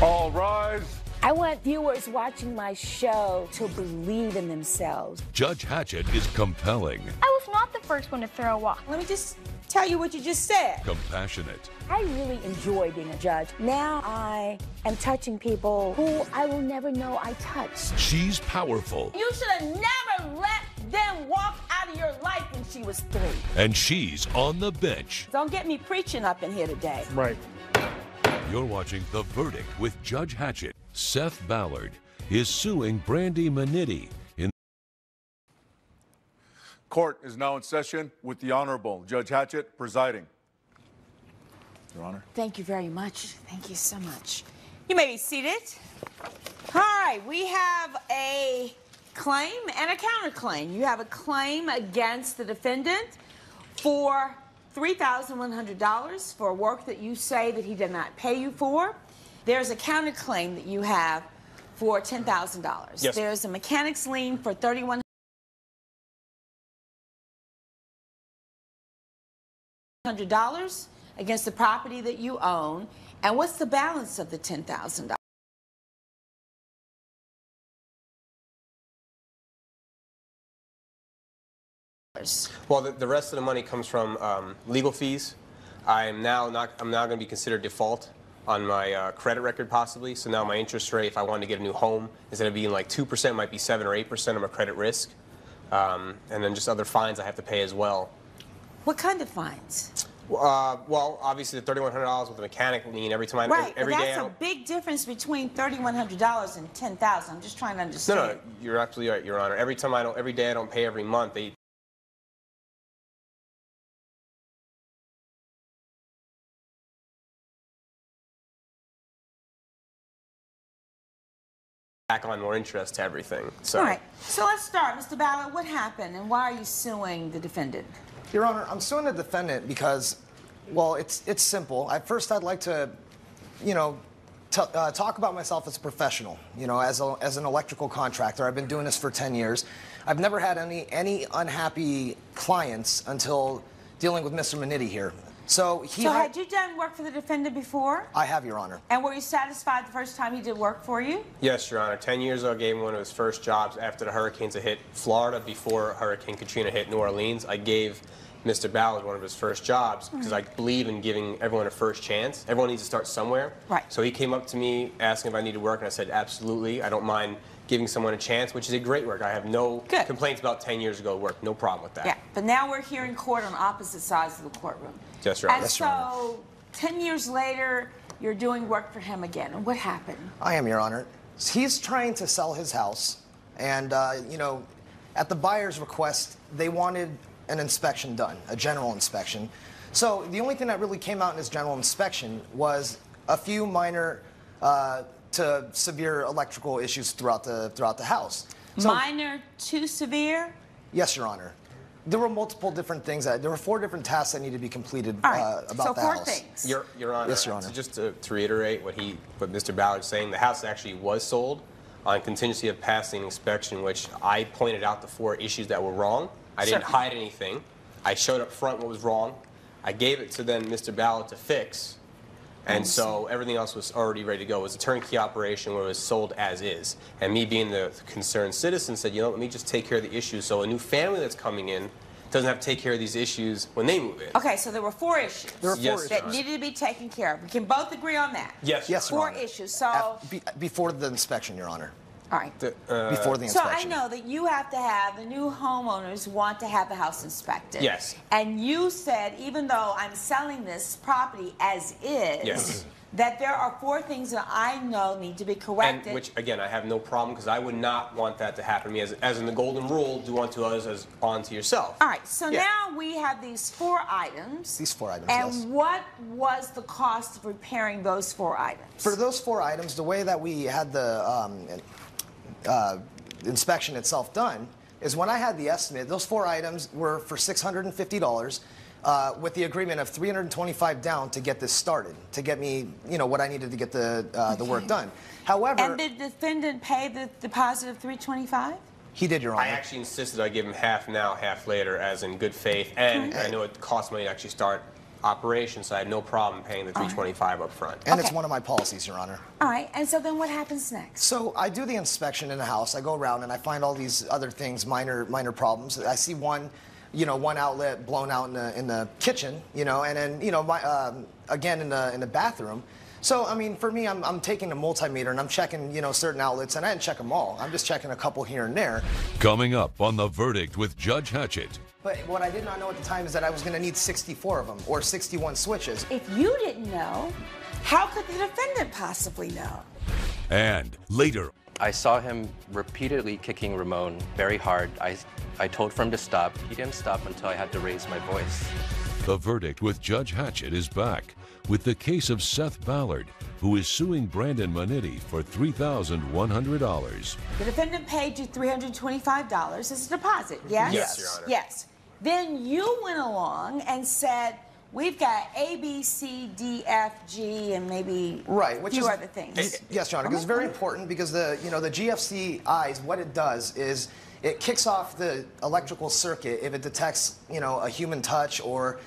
All rise. I want viewers watching my show to believe in themselves. Judge Hatchett is compelling. I was not the first one to throw a walk. Let me just tell you what you just said. Compassionate. I really enjoy being a judge. Now I am touching people who I will never know I touched. She's powerful. You should have never let them walk out of your life when she was 3. And she's on the bench. Don't get me preaching up in here today. Right. You're watching The Verdict with Judge Hatchett. Seth Ballard is suing Brandy Manitti in. Court is now in session with the Honorable Judge Hatchett presiding. Your Honor. Thank you very much. Thank you so much. You may be seated. All right, we have a claim and a counterclaim. You have a claim against the defendant for $3,100 for work that you say that he did not pay you for. There's a counterclaim that you have for $10,000. Yes. There's a mechanic's lien for $3,100 against the property that you own. And what's the balance of the $10,000? Well, the rest of the money comes from legal fees. I'm now going to be considered default on my credit record possibly. So now my interest rate, if I wanted to get a new home, instead of being like 2%, it might be 7 or 8% of my credit risk. And then just other fines I have to pay as well. What kind of fines? Well, obviously the $3,100 with the mechanic lien every time every day. That's a big difference between $3,100 and $10,000. I'm just trying to understand. No, you're absolutely right, Your Honor. Every day I don't pay every month. They back on more interest to everything. So. All right. So let's start, Mr. Ballard. What happened, and why are you suing the defendant? Your Honor, I'm suing the defendant because, well, it's simple. First, I'd like to, talk about myself as a professional. As an electrical contractor, I've been doing this for 10 years. I've never had any unhappy clients until dealing with Mr. Manitti here. So had you done work for the defendant before? I have, Your Honor. And were you satisfied the first time he did work for you? Yes, Your Honor. 10 years ago, I gave him one of his first jobs after the hurricanes had hit Florida, before Hurricane Katrina hit New Orleans. I gave Mr. Ballard one of his first jobs because I believe in giving everyone a first chance. Everyone needs to start somewhere. Right. So he came up to me asking if I needed work, and I said, absolutely. I don't mind giving someone a chance, which is a great work. I have no complaints about 10 years ago work. No problem with that. Yeah, but now we're here in court on opposite sides of the courtroom. Yes, Your Honor. And so 10 years later, you're doing work for him again. And what happened? I am, Your Honor. He's trying to sell his house, and, at the buyer's request, they wanted an inspection done, a general inspection. So the only thing that really came out in his general inspection was a few minor to severe electrical issues throughout the house. So, minor to severe? Yes, Your Honor. There were multiple different things. There were 4 different tasks that needed to be completed about the house. So 4 things. Your Honor. Yes, Your Honor. So just to reiterate what Mr. Ballard's saying, the house actually was sold on contingency of passing inspection, which I pointed out the 4 issues that were wrong. I didn't hide anything. I showed up front what was wrong. I gave it to then Mr. Ballard to fix. And so everything else was already ready to go. It was a turnkey operation where it was sold as is. And me being the concerned citizen said, let me just take care of the issues so a new family that's coming in doesn't have to take care of these issues when they move in. Okay, so there were 4 issues that needed to be taken care of. We can both agree on that. Yes, yes, Your 4 Honor. issues. So before the inspection, Your Honor. all right. Before the inspection. So I know that you have to have, the new homeowners want to have the house inspected. Yes. And you said, even though I'm selling this property as is, that there are 4 things that I know need to be corrected. And which, again, I have no problem, because I would not want that to happen to me. As in the golden rule, do unto others as unto yourself. All right, so now we have these 4 items. These 4 items, and yes. what was the cost of repairing those 4 items? For those 4 items, the way that we had the inspection itself done is when I had the estimate, those 4 items were for $650. With the agreement of $325 down to get this started, to get me, what I needed to get the work done. However, and did the defendant pay the deposit of $325? He did, Your Honor. I actually insisted I give him half now, half later, as in good faith, and I know it costs money to actually start operation, so I had no problem paying the $325 up front. And it's Okay. one of my policies, Your Honor. All right, and so then what happens next? So I do the inspection in the house. I go around and I find all these other things, minor problems. I see one outlet blown out in the kitchen, and then again in the bathroom. So I mean, for me, I'm taking a multimeter and I'm checking certain outlets, and I didn't check them all. I'm just checking a couple here and there. Coming up on The Verdict with Judge Hatchett. But what I did not know at the time is that I was going to need 64 of them, or 61 switches. If you didn't know, how could the defendant possibly know? And later, I saw him repeatedly kicking Ramon very hard. I told for him to stop. He didn't stop until I had to raise my voice. The Verdict with Judge Hatchett is back with the case of Seth Ballard, who is suing Brandon Manetti for $3,100. The defendant paid you $325 as a deposit, yes? Yes, Your Honor. Yes. Then you went along and said, we've got A, B, C, D, F, G, and maybe Right, a which few is other things. Yes, Your Honor, because it's very important, because the GFCIs, what it does is it kicks off the electrical circuit if it detects a human touch or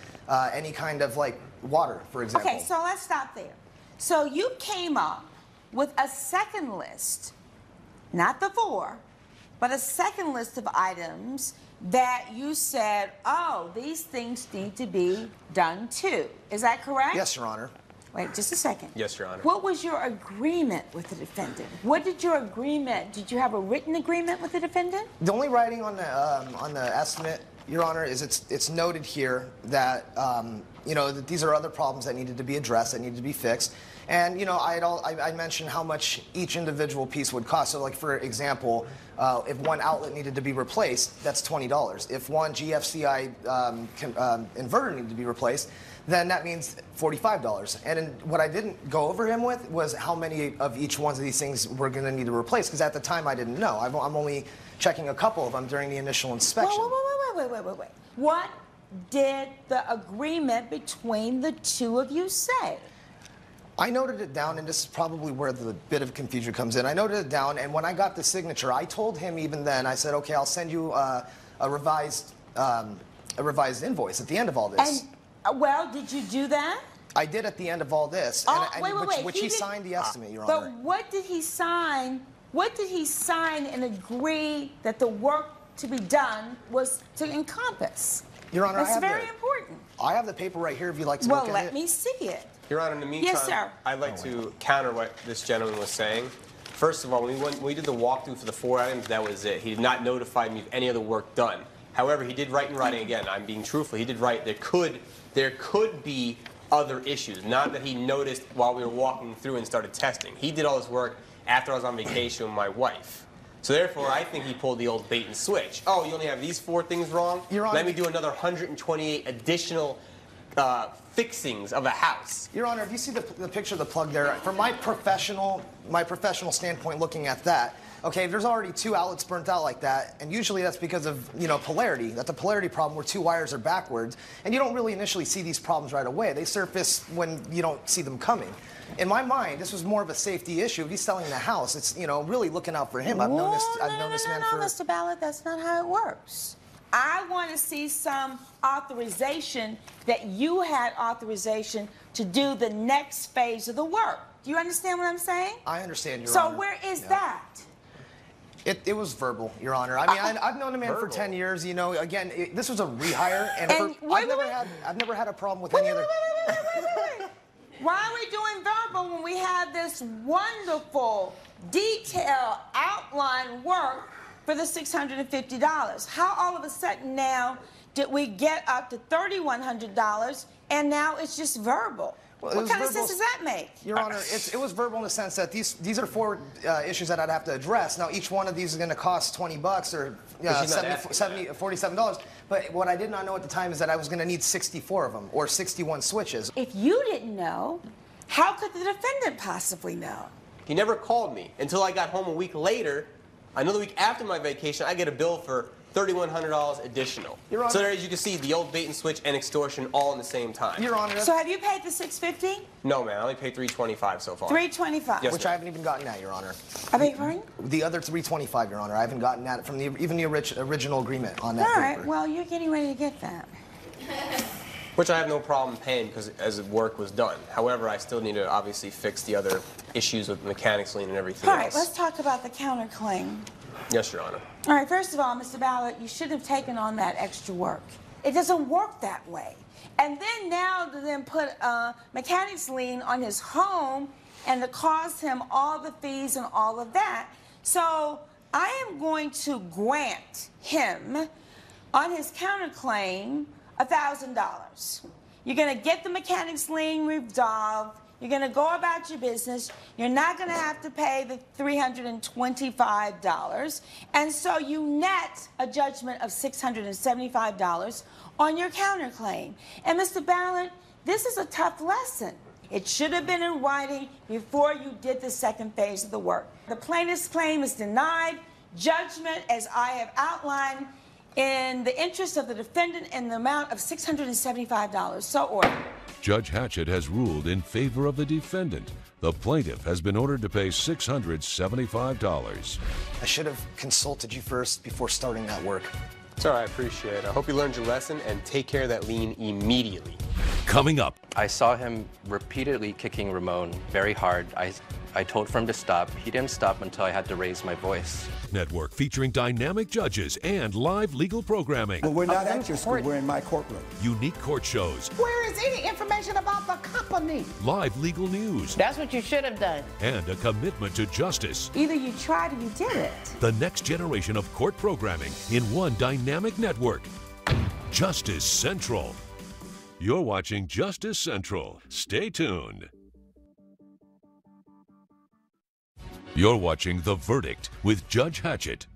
any kind of like water, for example. Okay, so let's stop there. So you came up with a second list, not the 4, but a second list of items that you said, oh, these things need to be done too. Is that correct? Yes, Your Honor. Wait, just a second. Yes, Your Honor. What was your agreement with the defendant? What did your agreement, did you have a written agreement with the defendant? The only writing on the estimate, Your Honor, is it's noted here that that these are other problems that needed to be addressed, that needed to be fixed, and I mentioned how much each individual piece would cost. So, like for example, if one outlet needed to be replaced, that's $20. If one GFCI inverter needed to be replaced, then that means $45. And what I didn't go over him with was how many of each one of these things we're going to need to replace, because at the time I didn't know. I'm only checking a couple of them during the initial inspection. Wait. What did the agreement between the two of you say? I noted it down, and this is probably where the bit of confusion comes in. I noted it down, and when I got the signature, I told him even then, I said, okay, I'll send you a revised invoice at the end of all this. And, well, did you do that? I did at the end of all this, which he signed the estimate, Your Honor. But what did he sign? What did he sign and agree that the work to be done was to encompass? Your Honor, That's very important. I have the paper right here if you'd like to look at it. Well, let me see it. Your Honor, in the meantime, Yes, sir. I'd like to counter what this gentleman was saying. First of all, when we did the walkthrough for the 4 items, that was it. He did not notify me of any other work done. However, he did write in writing, again, I'm being truthful, he did write there could be other issues, not that he noticed while we were walking through and started testing. He did all this work after I was on vacation with my wife. So therefore, I think he pulled the old bait and switch. Oh, you only have these 4 things wrong? Your Honor, let me do another 128 additional fixings of a house. Your Honor, if you see the picture of the plug there, from my professional standpoint looking at that, okay, if there's already 2 outlets burnt out like that, and usually that's because of, polarity. That's a polarity problem where 2 wires are backwards, and you don't really initially see these problems right away. They surface when you don't see them coming. In my mind, this was more of a safety issue. If he's selling the house, it's, really looking out for him. I've known this man for... No, Mr. Ballard, that's not how it works. I want to see some authorization that you had authorization to do the next phase of the work. Do you understand what I'm saying? I understand, Your So Honor. where is that? It was verbal, Your Honor. I mean, I've known the man for 10 years. Again, this was a rehire, and I've never had a problem with any other... Wait. Why are we doing verbal when we have this wonderful, detailed outline work for the $650? How all of a sudden now did we get up to $3,100 and now it's just verbal? Well, what kind of sense does that make? Your Honor, it was verbal in the sense that these are 4 issues that I'd have to address. Now, each one of these is going to cost $20 or $47. But what I did not know at the time is that I was going to need 64 of them, or 61 switches. If you didn't know, how could the defendant possibly know? He never called me until I got home a week later. Another week after my vacation, I get a bill for $3,100 additional. Your Honor, so there, as you can see, the old bait and switch and extortion all in the same time. Your Honor. So have you paid the $650? No, man. I only paid $325 so far. $325. Yes, Which I haven't even gotten that, Your Honor. I beg your pardon? The other $325, Your Honor. I haven't gotten that from even the original agreement on that All paper. right. Well, you're getting ready to get that. Which I have no problem paying because as work was done. However, I still need to obviously fix the other issues with the mechanics lien and everything All right, else. let's talk about the counterclaim. Yes, Your Honor. All right, first of all, Mr. Ballard, you shouldn't have taken on that extra work. It doesn't work that way. And then now to then put a mechanics lien on his home and to cost him all the fees and all of that. So I am going to grant him on his counterclaim $1,000. You're going to get the mechanics lien resolved. You're going to go about your business. You're not going to have to pay the $325. And so you net a judgment of $675 on your counterclaim. And Mr. Ballard, this is a tough lesson. It should have been in writing before you did the second phase of the work. The plaintiff's claim is denied. Judgment, as I have outlined, in the interest of the defendant in the amount of $675. So ordered. Judge Hatchett has ruled in favor of the defendant. The plaintiff has been ordered to pay $675. I should have consulted you first before starting that work. Sir, I appreciate it. I hope you learned your lesson and take care of that lien immediately. Coming up. I saw him repeatedly kicking Ramon very hard. I told for him to stop. He didn't stop until I had to raise my voice. Network featuring dynamic judges and live legal programming. Well, we're not at your school. We're in my courtroom. Unique court shows. Where is any information about the company? Live legal news. That's what you should have done. And a commitment to justice. Either you tried or you did it. The next generation of court programming in one dynamic network. Justice Central. You're watching Justice Central. Stay tuned. You're watching The Verdict with Judge Hatchett.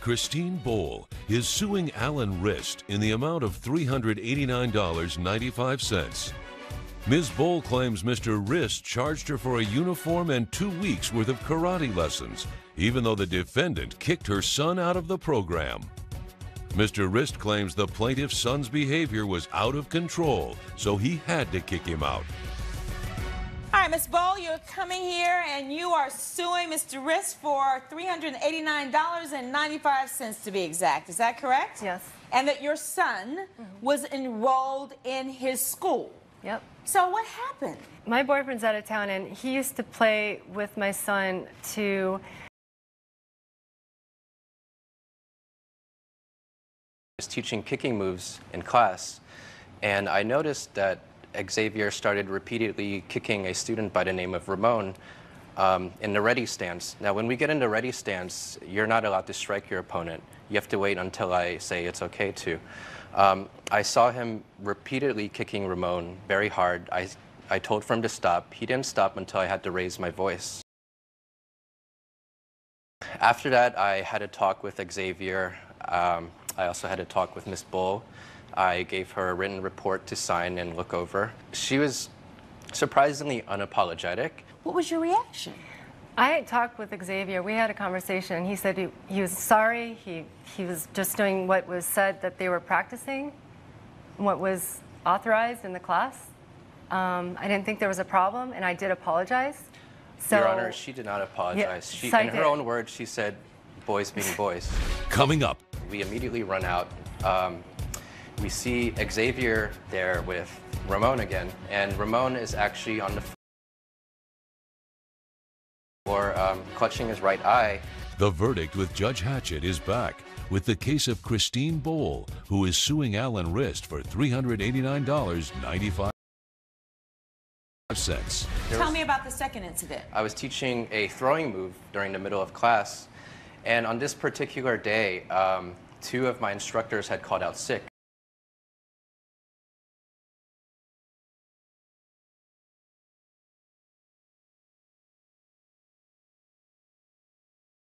Christine Bohl is suing Alan Rist in the amount of $389.95. Ms. Bohl claims Mr. Rist charged her for a uniform and 2 weeks' worth of karate lessons, even though the defendant kicked her son out of the program. Mr. Rist claims the plaintiff's son's behavior was out of control, so he had to kick him out. All right, Ms. Bohl, you're coming here and you are suing Mr. Rist for $389.95 to be exact. Is that correct? Yes. And that your son was enrolled in his school. Yep. So what happened? My boyfriend's out of town, and he used to play with my son to... I was teaching kicking moves in class, and I noticed that Xavier started repeatedly kicking a student by the name of Ramon in the ready stance. Now, when we get into ready stance, you're not allowed to strike your opponent. You have to wait until I say it's okay to. I saw him repeatedly kicking Ramon very hard. I told for him to stop. He didn't stop until I had to raise my voice. After that, I had a talk with Xavier. I also had a talk with Ms. Bohl. I gave her a written report to sign and look over. She was surprisingly unapologetic. What was your reaction? I had talked with Xavier. We had a conversation. He said he was sorry. He was just doing what was said that they were practicing, what was authorized in the class. I didn't think there was a problem, and I did apologize. So, Your Honor, she did not apologize. Yeah, in her own words, she said, boys being boys. Coming up. We immediately run out. We see Xavier there with Ramon again, and Ramon is actually on the floor, clutching his right eye. The Verdict with Judge Hatchett is back with the case of Christine Bohl, who is suing Alan Rist for $389.95. Tell me about the second incident. I was teaching a throwing move during the middle of class, and on this particular day, 2 of my instructors had called out sick.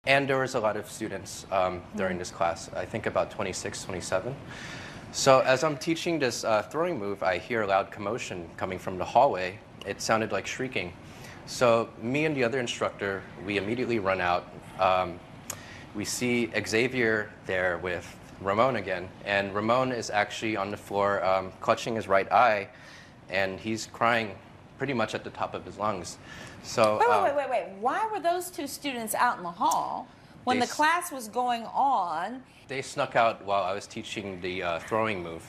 And there was a lot of students during this class, I think about 26, 27. So as I'm teaching this throwing move, I hear a loud commotion coming from the hallway. It sounded like shrieking. So me and the other instructor, we immediately run out. We see Xavier there with Ramon again, and Ramon is actually on the floor clutching his right eye, and he's crying pretty much at the top of his lungs. So Wait. Why were those 2 students out in the hall when the class was going on? They snuck out while I was teaching the throwing move.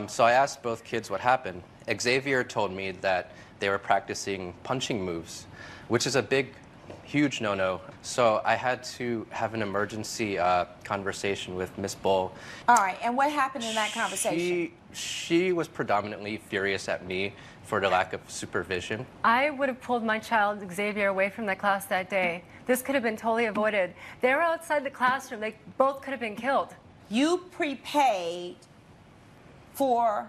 So I asked both kids what happened. Xavier told me that they were practicing punching moves, which is a big, huge no-no. So I had to have an emergency conversation with Miss Bull. All right, and what happened in that conversation? She was predominantly furious at me for the lack of supervision. I would have pulled my child Xavier away from that class that day. This could have been totally avoided. They were outside the classroom. They both could have been killed. You prepaid for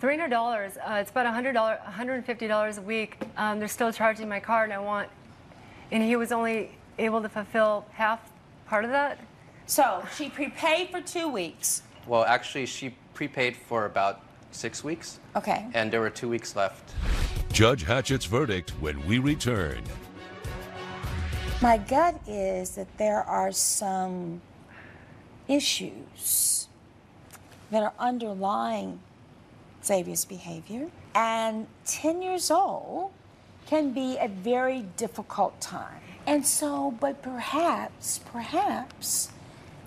$300. It's about $150 a week. They're still charging my card, and he was only able to fulfill half part of that. So she prepaid for 2 weeks. Well, actually, she prepaid for about 6 weeks. Okay. And there were 2 weeks left. Judge Hatchett's verdict when we return. My gut is that there are some issues that are underlying Xavier's behavior. And 10 years old can be a very difficult time. And so, but perhaps,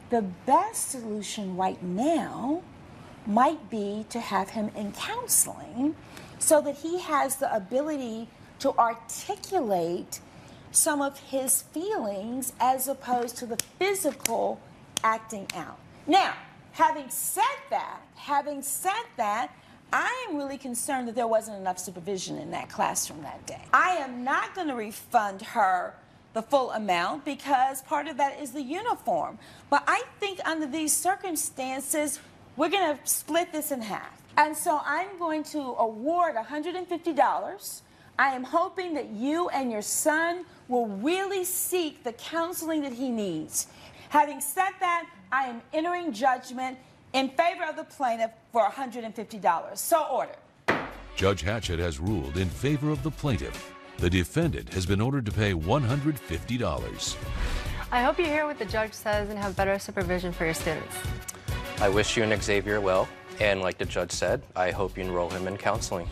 the best solution right now might be to have him in counseling so that he has the ability to articulate some of his feelings as opposed to the physical acting out. Now, having said that, I am really concerned that there wasn't enough supervision in that classroom that day. I am not going to refund her the full amount because part of that is the uniform. But I think under these circumstances, we're going to split this in half. And so I'm going to award $150. I am hoping that you and your son will really seek the counseling that he needs. Having said that, I am entering judgment in favor of the plaintiff for $150. So ordered. Judge Hatchett has ruled in favor of the plaintiff. The defendant has been ordered to pay $150. I hope you hear what the judge says and have better supervision for your students. I wish you and Xavier well, and like the judge said, I hope you enroll him in counseling.